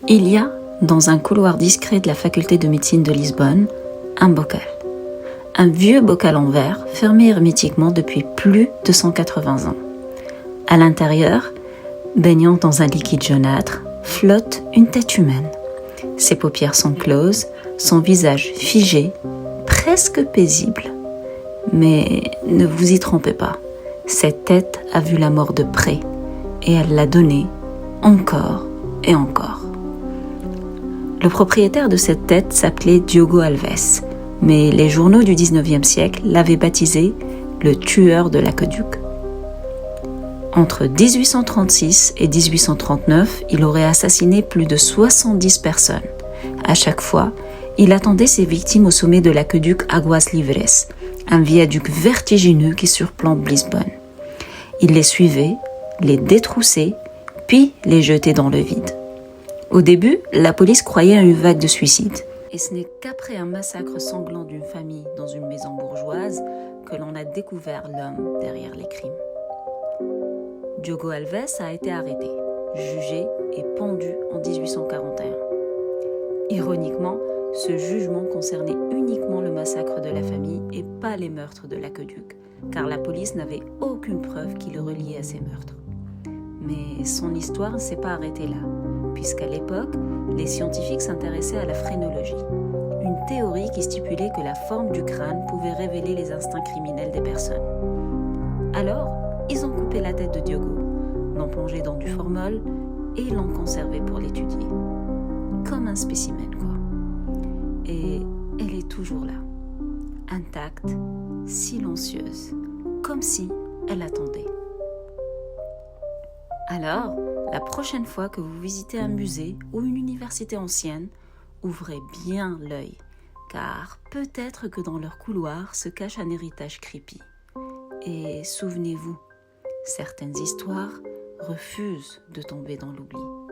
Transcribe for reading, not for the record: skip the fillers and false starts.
Il y a, dans un couloir discret de la faculté de médecine de Lisbonne, un bocal. Un vieux bocal en verre, fermé hermétiquement depuis plus de 180 ans. À l'intérieur, baignant dans un liquide jaunâtre, flotte une tête humaine. Ses paupières sont closes, son visage figé, presque paisible. Mais ne vous y trompez pas, cette tête a vu la mort de près et elle l'a donnée encore et encore. Le propriétaire de cette tête s'appelait Diogo Alves, mais les journaux du 19e siècle l'avaient baptisé le tueur de l'aqueduc. Entre 1836 et 1839, il aurait assassiné plus de 70 personnes. À chaque fois, il attendait ses victimes au sommet de l'aqueduc Águas Livres, un viaduc vertigineux qui surplombe Lisbonne. Il les suivait, les détroussait, puis les jetait dans le vide. Au début, la police croyait à une vague de suicides. Et ce n'est qu'après un massacre sanglant d'une famille dans une maison bourgeoise que l'on a découvert l'homme derrière les crimes. Diogo Alves a été arrêté, jugé et pendu en 1841. Ironiquement, ce jugement concernait uniquement le massacre de la famille et pas les meurtres de l'aqueduc, car la police n'avait aucune preuve qui le reliait à ces meurtres. Mais son histoire ne s'est pas arrêtée là, puisqu'à l'époque, les scientifiques s'intéressaient à la phrénologie, une théorie qui stipulait que la forme du crâne pouvait révéler les instincts criminels des personnes. Alors, ils ont coupé la tête de Diogo, l'ont plongé dans du formol et l'ont conservé pour l'étudier. Comme un spécimen, quoi. Et elle est toujours là, intacte, silencieuse, comme si elle attendait. Alors, la prochaine fois que vous visitez un musée ou une université ancienne, ouvrez bien l'œil, car peut-être que dans leur couloir se cache un héritage creepy. Et souvenez-vous, certaines histoires refusent de tomber dans l'oubli.